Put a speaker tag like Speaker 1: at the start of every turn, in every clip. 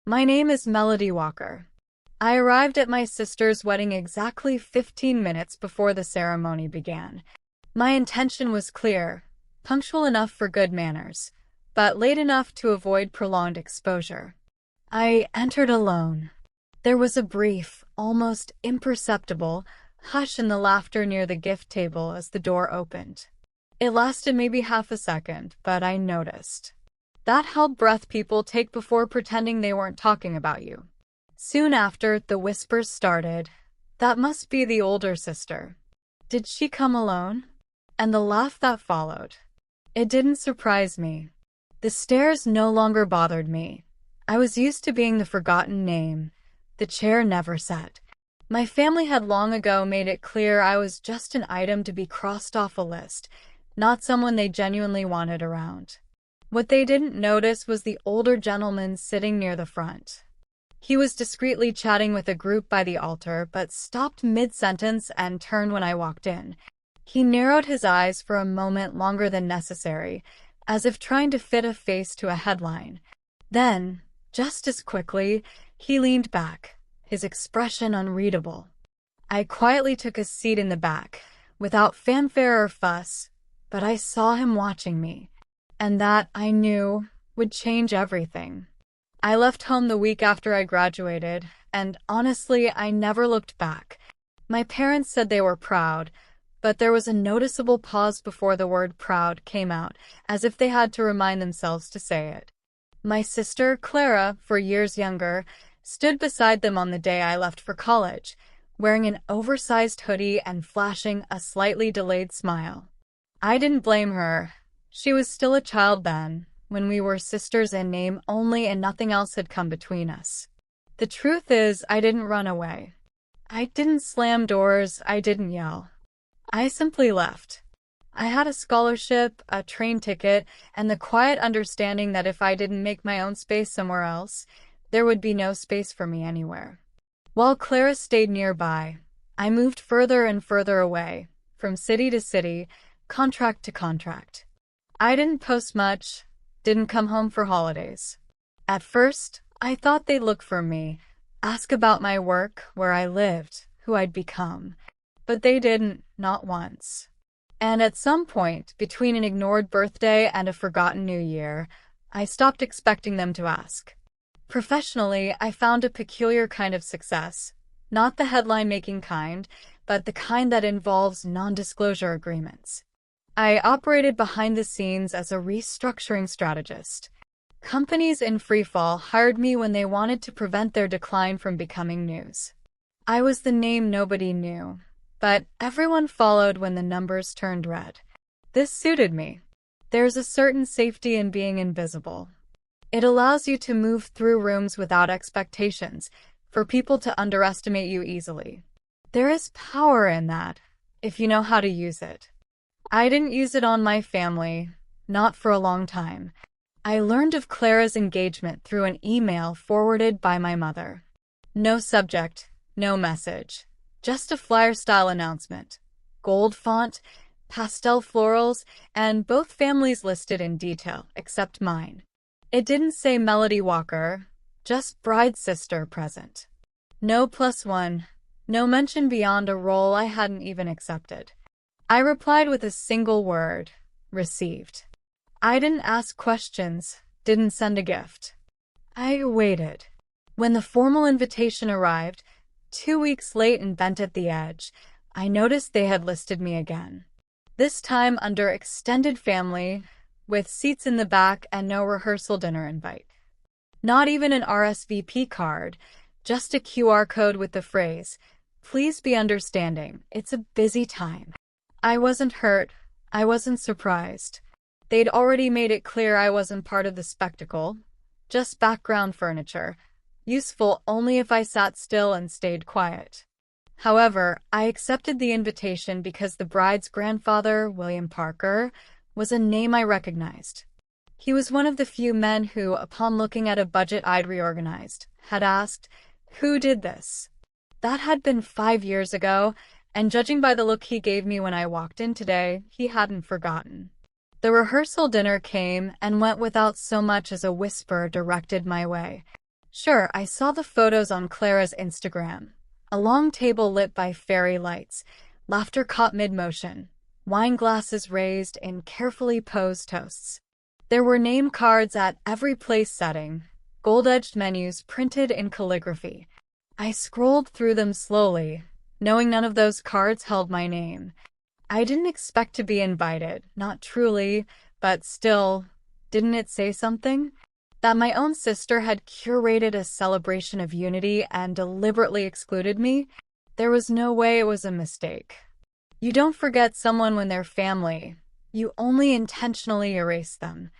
Speaker 1: My name is Melody Walker. I arrived at my sister's wedding exactly 15 minutes before the ceremony began. My intention was clear, punctual enough for good manners, but late enough to avoid prolonged exposure. I entered alone. There was a brief, almost imperceptible, hush in the laughter near the gift table as the door opened. It lasted maybe half a second, but I noticed. That held breath people take before pretending they weren't talking about you. Soon after, the whispers started. That must be the older sister. Did she come alone? And the laugh that followed. It didn't surprise me. The stares no longer bothered me. I was used to being the forgotten name. The chair never sat. My family had long ago made it clear I was just an item to be crossed off a list, not someone they genuinely wanted around. What they didn't notice was the older gentleman sitting near the front. He was discreetly chatting with a group by the altar, but stopped mid-sentence and turned when I walked in. He narrowed his eyes for a moment longer than necessary, as if trying to fit a face to a headline. Then, just as quickly, he leaned back, his expression unreadable. I quietly took a seat in the back, without fanfare or fuss, but I saw him watching me. And that, I knew, would change everything. I left home the week after I graduated, and honestly, I never looked back. My parents said they were proud, but there was a noticeable pause before the word proud came out, as if they had to remind themselves to say it. My sister, Clara, 4 years younger, stood beside them on the day I left for college, wearing an oversized hoodie and flashing a slightly delayed smile. I didn't blame her. She was still a child then, when we were sisters in name only and nothing else had come between us. The truth is, I didn't run away. I didn't slam doors, I didn't yell. I simply left. I had a scholarship, a train ticket, and the quiet understanding that if I didn't make my own space somewhere else, there would be no space for me anywhere. While Clara stayed nearby, I moved further and further away, from city to city, contract to contract. I didn't post much, didn't come home for holidays. At first, I thought they'd look for me, ask about my work, where I lived, who I'd become. But they didn't, not once. And at some point, between an ignored birthday and a forgotten New Year, I stopped expecting them to ask. Professionally, I found a peculiar kind of success, not the headline-making kind, but the kind that involves non-disclosure agreements. I operated behind the scenes as a restructuring strategist. Companies in freefall hired me when they wanted to prevent their decline from becoming news. I was the name nobody knew, but everyone followed when the numbers turned red. This suited me. There's a certain safety in being invisible. It allows you to move through rooms without expectations, for people to underestimate you easily. There is power in that, if you know how to use it. I didn't use it on my family, not for a long time. I learned of Clara's engagement through an email forwarded by my mother. No subject, no message, just a flyer-style announcement. Gold font, pastel florals, and both families listed in detail, except mine. It didn't say Melody Walker, just bride's sister present. No +1, no mention beyond a role I hadn't even accepted. I replied with a single word, received. I didn't ask questions, didn't send a gift. I waited. When the formal invitation arrived, 2 weeks late and bent at the edge, I noticed they had listed me again. This time under extended family, with seats in the back and no rehearsal dinner invite. Not even an RSVP card, just a QR code with the phrase, "Please be understanding, it's a busy time." I wasn't hurt. I wasn't surprised. They'd already made it clear I wasn't part of the spectacle, just background furniture, useful only if I sat still and stayed quiet. However, I accepted the invitation because the bride's grandfather, William Parker, was a name I recognized. He was one of the few men who, upon looking at a budget I'd reorganized, had asked, "Who did this?" That had been 5 years ago, and judging by the look he gave me when I walked in today, he hadn't forgotten. The rehearsal dinner came and went without so much as a whisper directed my way. Sure, I saw the photos on Clara's Instagram. A long table lit by fairy lights, laughter caught mid-motion, wine glasses raised in carefully posed toasts. There were name cards at every place setting, gold-edged menus printed in calligraphy. I scrolled through them slowly, knowing none of those cards held my name. I didn't expect to be invited, not truly, but still, didn't it say something? That my own sister had curated a celebration of unity and deliberately excluded me? There was no way it was a mistake. You don't forget someone when they're family. You only intentionally erase them.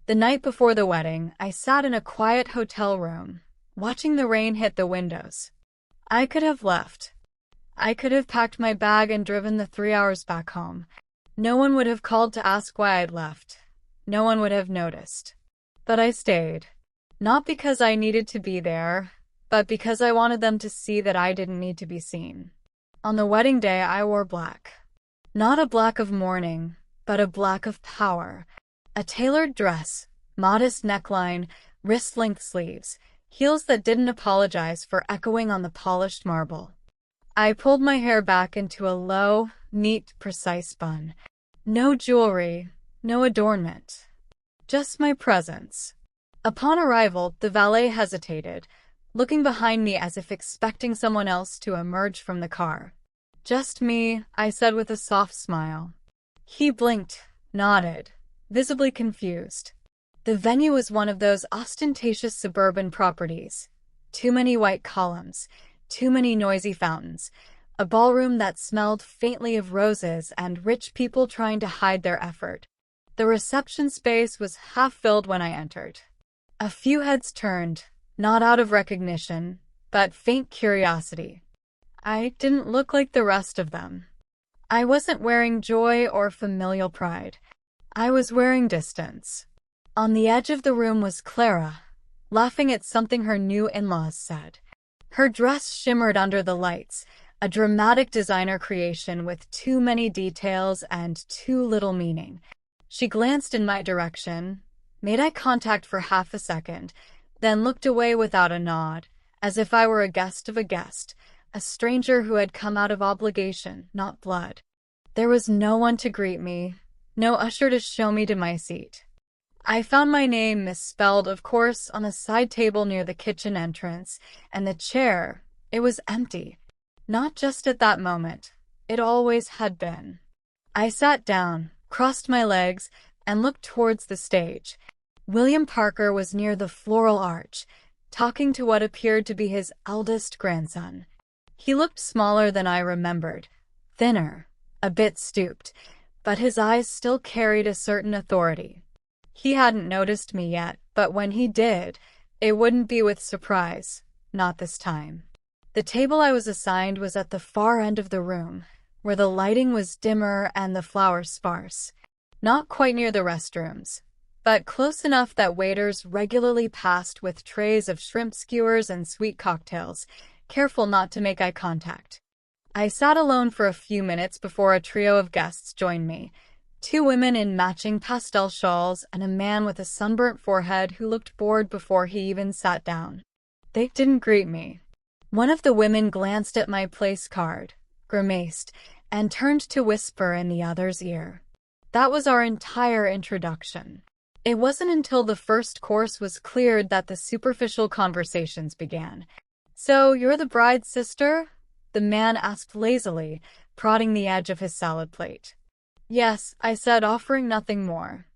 Speaker 1: The night before the wedding, I sat in a quiet hotel room, watching the rain hit the windows. I could have left. I could have packed my bag and driven the 3 hours back home. No one would have called to ask why I'd left. No one would have noticed. But I stayed. Not because I needed to be there, but because I wanted them to see that I didn't need to be seen. On the wedding day, I wore black. Not a black of mourning, but a black of power. A tailored dress, modest neckline, wrist-length sleeves, heels that didn't apologize for echoing on the polished marble. I pulled my hair back into a low, neat, precise bun. No jewelry, no adornment. Just my presence. Upon arrival, the valet hesitated, looking behind me as if expecting someone else to emerge from the car. "Just me," I said with a soft smile. He blinked, nodded, visibly confused. The venue was one of those ostentatious suburban properties. Too many white columns, too many noisy fountains, a ballroom that smelled faintly of roses and rich people trying to hide their effort. The reception space was half filled when I entered. A few heads turned, not out of recognition, but faint curiosity. I didn't look like the rest of them. I wasn't wearing joy or familial pride. I was wearing distance. On the edge of the room was Clara, laughing at something her new in-laws said. Her dress shimmered under the lights, a dramatic designer creation with too many details and too little meaning. She glanced in my direction, made eye contact for half a second, then looked away without a nod, as if I were a guest of a guest, a stranger who had come out of obligation, not blood. There was no one to greet me, no usher to show me to my seat. I found my name misspelled, of course, on a side table near the kitchen entrance, and the chair, it was empty. Not just at that moment. It always had been. I sat down, crossed my legs, and looked towards the stage. William Parker was near the floral arch, talking to what appeared to be his eldest grandson. He looked smaller than I remembered, thinner, a bit stooped, but his eyes still carried a certain authority. He hadn't noticed me yet, but when he did, it wouldn't be with surprise, not this time. The table I was assigned was at the far end of the room, where the lighting was dimmer and the flowers sparse. Not quite near the restrooms, but close enough that waiters regularly passed with trays of shrimp skewers and sweet cocktails, careful not to make eye contact. I sat alone for a few minutes before a trio of guests joined me. 2 women in matching pastel shawls and a man with a sunburnt forehead who looked bored before he even sat down. They didn't greet me. One of the women glanced at my place card, grimaced, and turned to whisper in the other's ear. That was our entire introduction. It wasn't until the first course was cleared that the superficial conversations began. "So, you're the bride's sister?" the man asked lazily, prodding the edge of his salad plate. "Yes," I said, offering nothing more.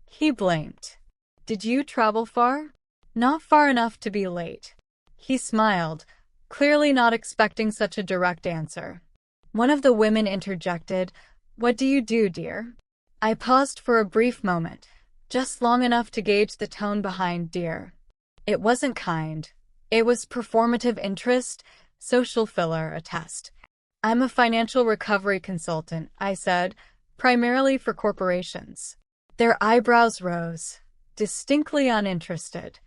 Speaker 1: He blinked. "Did you travel far?" "Not far enough to be late." He smiled, clearly not expecting such a direct answer. One of the women interjected, "What do you do, dear?" I paused for a brief moment, just long enough to gauge the tone behind dear. It wasn't kind. It was performative interest, social filler, a test. "I'm a financial recovery consultant," I said, "primarily for corporations." Their eyebrows rose, distinctly uninterested.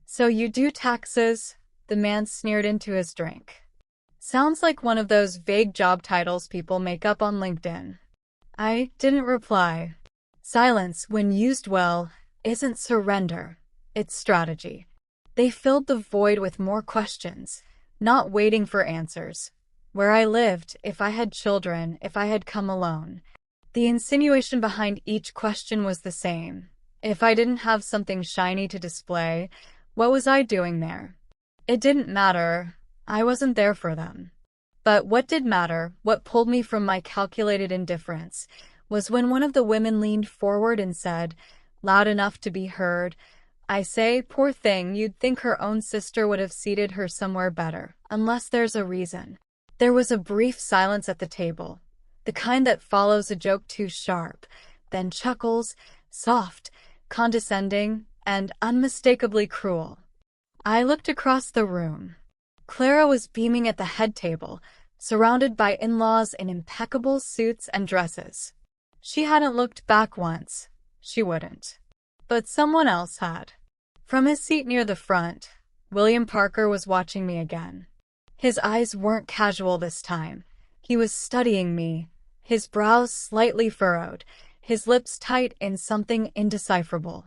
Speaker 1: "So you do taxes?" the man sneered into his drink. Sounds like one of those vague job titles people make up on LinkedIn. I didn't reply. Silence, when used well, isn't surrender. It's strategy. They filled the void with more questions, not waiting for answers. Where I lived, if I had children, if I had come alone. The insinuation behind each question was the same. If I didn't have something shiny to display, what was I doing there? It didn't matter. I wasn't there for them. But what did matter, what pulled me from my calculated indifference, was when one of the women leaned forward and said, loud enough to be heard, I say, poor thing, you'd think her own sister would have seated her somewhere better, unless there's a reason. There was a brief silence at the table, the kind that follows a joke too sharp, then chuckles, soft, condescending, and unmistakably cruel. I looked across the room. Clara was beaming at the head table, surrounded by in-laws in impeccable suits and dresses. She hadn't looked back once. She wouldn't. But someone else had. From his seat near the front, William Parker was watching me again. His eyes weren't casual this time. He was studying me, his brows slightly furrowed, his lips tight in something indecipherable.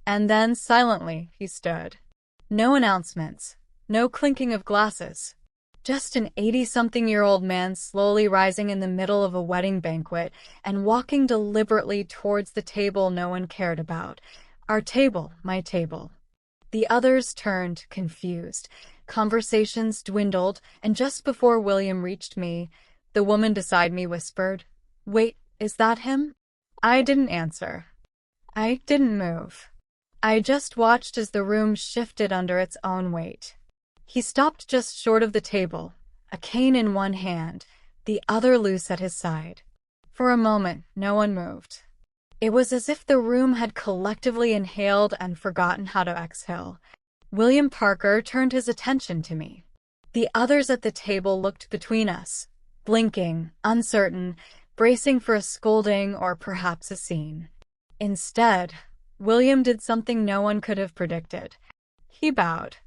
Speaker 1: And then, silently, he stood. No announcements, no clinking of glasses. Just an 80-something-year-old man slowly rising in the middle of a wedding banquet and walking deliberately towards the table no one cared about. Our table, my table. The others turned, confused. Conversations dwindled, and just before William reached me, the woman beside me whispered, Wait, is that him? I didn't answer. I didn't move. I just watched as the room shifted under its own weight. He stopped just short of the table, a cane in one hand, the other loose at his side. For a moment, no one moved. It was as if the room had collectively inhaled and forgotten how to exhale. William Parker turned his attention to me. The others at the table looked between us, blinking, uncertain, bracing for a scolding or perhaps a scene. Instead, William did something no one could have predicted. He bowed.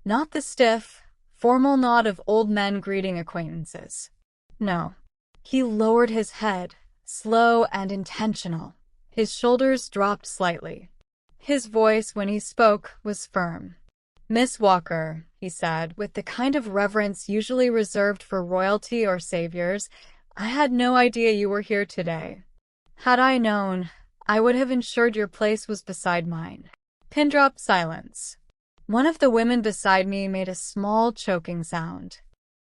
Speaker 1: Not the stiff, formal nod of old men greeting acquaintances. No. He lowered his head, slow and intentional. His shoulders dropped slightly. His voice, when he spoke, was firm. Miss Walker, he said, with the kind of reverence usually reserved for royalty or saviors, I had no idea you were here today. Had I known, I would have ensured your place was beside mine. Pin drop silence. One of the women beside me made a small choking sound.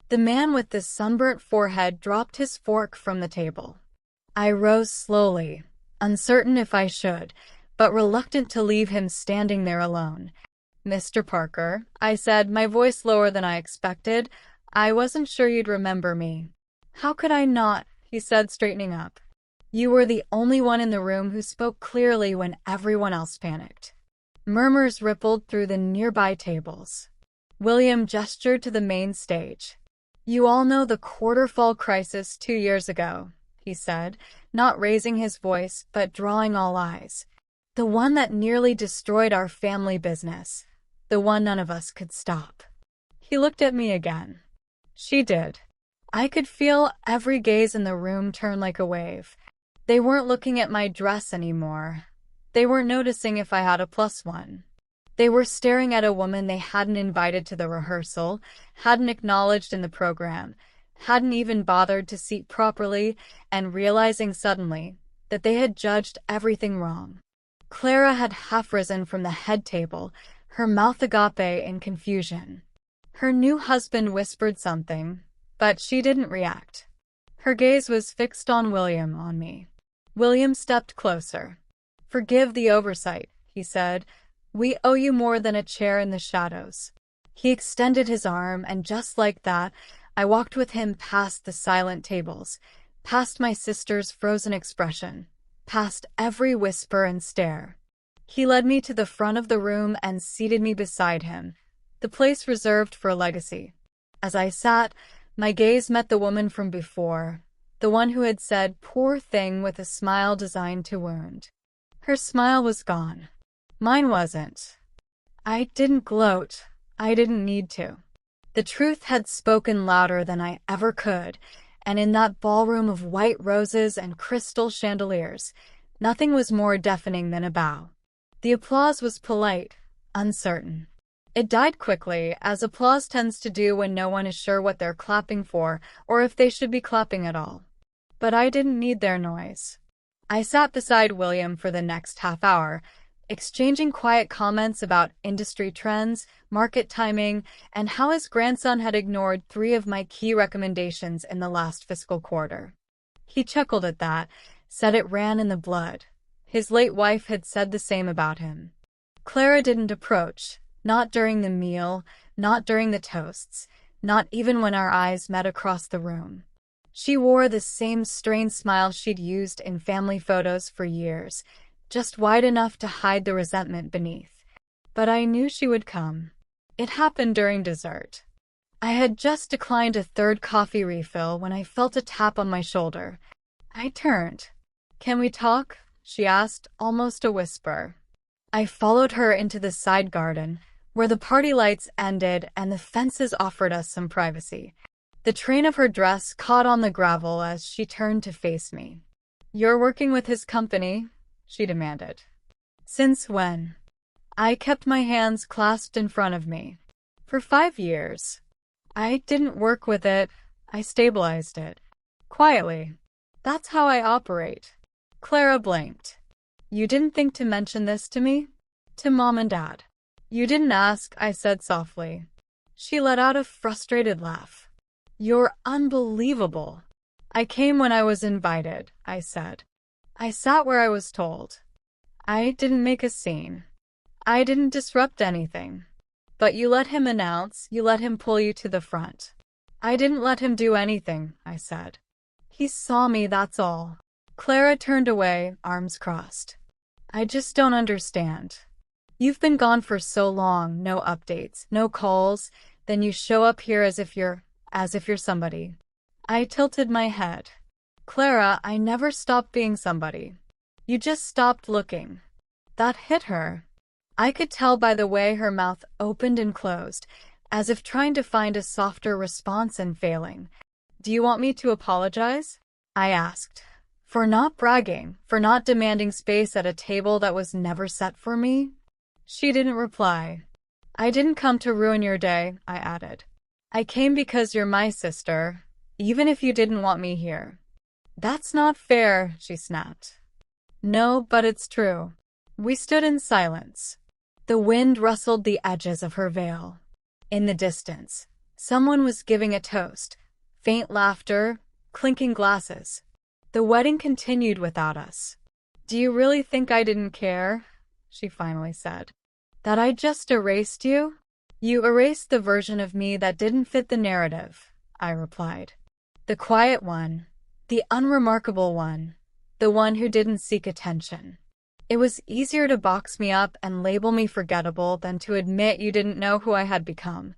Speaker 1: The man with the sunburnt forehead dropped his fork from the table. I rose slowly, uncertain if I should, but reluctant to leave him standing there alone. Mr. Parker, I said, my voice lower than I expected, I wasn't sure you'd remember me. How could I not? He said, straightening up. You were the only one in the room who spoke clearly when everyone else panicked. Murmurs rippled through the nearby tables. William gestured to the main stage. You all know the quarterfall crisis 2 years ago, he said, not raising his voice but drawing all eyes. The one that nearly destroyed our family business. The one none of us could stop. He looked at me again. She did. I could feel every gaze in the room turn like a wave. They weren't looking at my dress anymore. They weren't noticing if I had a +1. They were staring at a woman they hadn't invited to the rehearsal, hadn't acknowledged in the program, hadn't even bothered to seat properly, and realizing suddenly that they had judged everything wrong. Clara had half risen from the head table, her mouth agape in confusion. Her new husband whispered something, but she didn't react. Her gaze was fixed on William, on me. William stepped closer. Forgive the oversight, he said. We owe you more than a chair in the shadows. He extended his arm, and just like that, I walked with him past the silent tables, past my sister's frozen expression, past every whisper and stare. He led me to the front of the room and seated me beside him, the place reserved for legacy. As I sat, my gaze met the woman from before, the one who had said, poor thing, with a smile designed to wound. Her smile was gone. Mine wasn't. I didn't gloat. I didn't need to. The truth had spoken louder than I ever could, and in that ballroom of white roses and crystal chandeliers, nothing was more deafening than a bow. The applause was polite, uncertain. It died quickly, as applause tends to do when no one is sure what they're clapping for or if they should be clapping at all. But I didn't need their noise. I sat beside William for the next half hour, exchanging quiet comments about industry trends, market timing, and how his grandson had ignored 3 of my key recommendations in the last fiscal quarter. He chuckled at that, said it ran in the blood. His late wife had said the same about him. Clara didn't approach, not during the meal, not during the toasts, not even when our eyes met across the room. She wore the same strained smile she'd used in family photos for years, just wide enough to hide the resentment beneath. But I knew she would come. It happened during dessert. I had just declined a 3rd coffee refill when I felt a tap on my shoulder. I turned. "Can we talk?" she asked, almost a whisper. I followed her into the side garden, where the party lights ended and the fences offered us some privacy. The train of her dress caught on the gravel as she turned to face me. "You're working with his company?" she demanded. "Since when?" I kept my hands clasped in front of me. "For 5 years. I didn't work with it, I stabilized it. Quietly. That's how I operate." Clara blinked. "You didn't think to mention this to me? To Mom and Dad?" "You didn't ask," I said softly. She let out a frustrated laugh. "You're unbelievable." "I came when I was invited," I said. "I sat where I was told. I didn't make a scene. I didn't disrupt anything. But you let him announce, you let him pull you to the front." "I didn't let him do anything," I said. "He saw me, that's all." Clara turned away, arms crossed. "I just don't understand. You've been gone for so long, no updates, no calls, then you show up here as if you're somebody." I tilted my head. "Clara, I never stopped being somebody. You just stopped looking." That hit her. I could tell by the way her mouth opened and closed, as if trying to find a softer response and failing. "Do you want me to apologize?" I asked. "For not bragging, for not demanding space at a table that was never set for me?" She didn't reply. "I didn't come to ruin your day," I added. "I came because you're my sister, even if you didn't want me here." "That's not fair," she snapped. "No, but it's true." We stood in silence. The wind rustled the edges of her veil. In the distance, someone was giving a toast. Faint laughter, clinking glasses. The wedding continued without us. "Do you really think I didn't care?" she finally said. "That I just erased you?" "You erased the version of me that didn't fit the narrative," I replied. "The quiet one, the unremarkable one, the one who didn't seek attention. It was easier to box me up and label me forgettable than to admit you didn't know who I had become."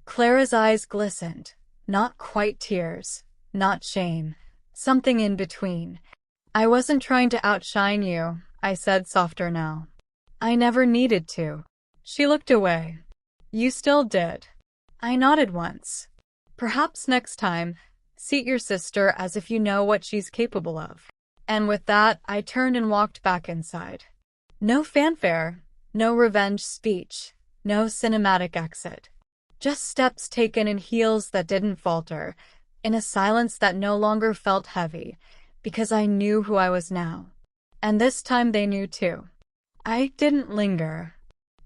Speaker 1: Clara's eyes glistened. Not quite tears, not shame, something in between. "I wasn't trying to outshine you," I said, softer now. "I never needed to." She looked away. "You still did." I nodded once. "Perhaps next time, seat your sister as if you know what she's capable of." And with that, I turned and walked back inside. No fanfare, no revenge speech, no cinematic exit. Just steps taken in heels that didn't falter, in a silence that no longer felt heavy, because I knew who I was now. And this time they knew too. I didn't linger.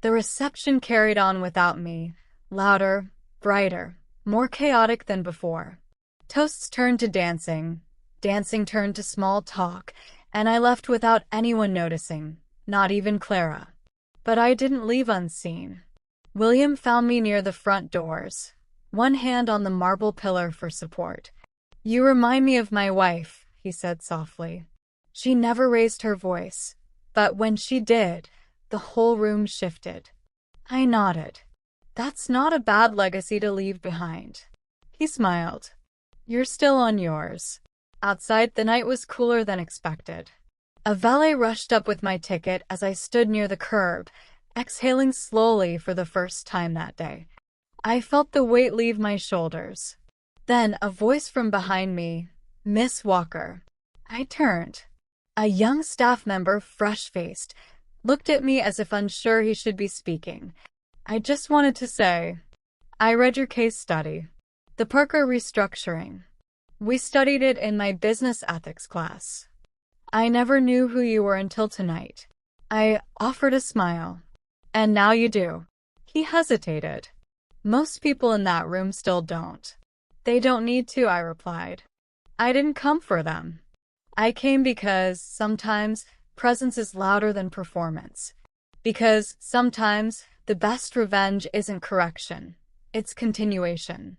Speaker 1: The reception carried on without me, louder, brighter, more chaotic than before. Toasts turned to dancing. Dancing turned to small talk, and I left without anyone noticing, not even Clara. But I didn't leave unseen. William found me near the front doors, one hand on the marble pillar for support. "You remind me of my wife," he said softly. She never raised her voice, but when she did, the whole room shifted. I nodded. "That's not a bad legacy to leave behind." He smiled. "You're still on yours." Outside, the night was cooler than expected. A valet rushed up with my ticket as I stood near the curb, exhaling slowly for the first time that day. I felt the weight leave my shoulders. Then a voice from behind me, "Miss Walker." I turned. A young staff member, fresh-faced, looked at me as if unsure he should be speaking. I just wanted to say, I read your case study. The Parker restructuring. We studied it in my business ethics class. I never knew who you were until tonight. I offered a smile. And now you do. He hesitated. Most people in that room still don't. They don't need to, I replied. I didn't come for them. I came because sometimes presence is louder than performance. Because sometimes the best revenge isn't correction. It's continuation.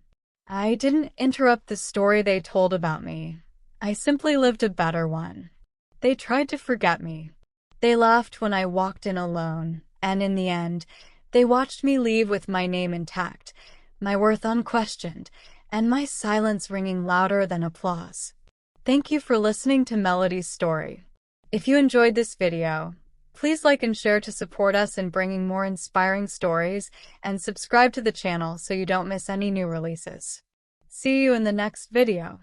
Speaker 1: I didn't interrupt the story they told about me. I simply lived a better one. They tried to forget me. They laughed when I walked in alone, and in the end, they watched me leave with my name intact, my worth unquestioned, and my silence ringing louder than applause. Thank you for listening to Melody's story. If you enjoyed this video, please like and share to support us in bringing more inspiring stories, and subscribe to the channel so you don't miss any new releases. See you in the next video.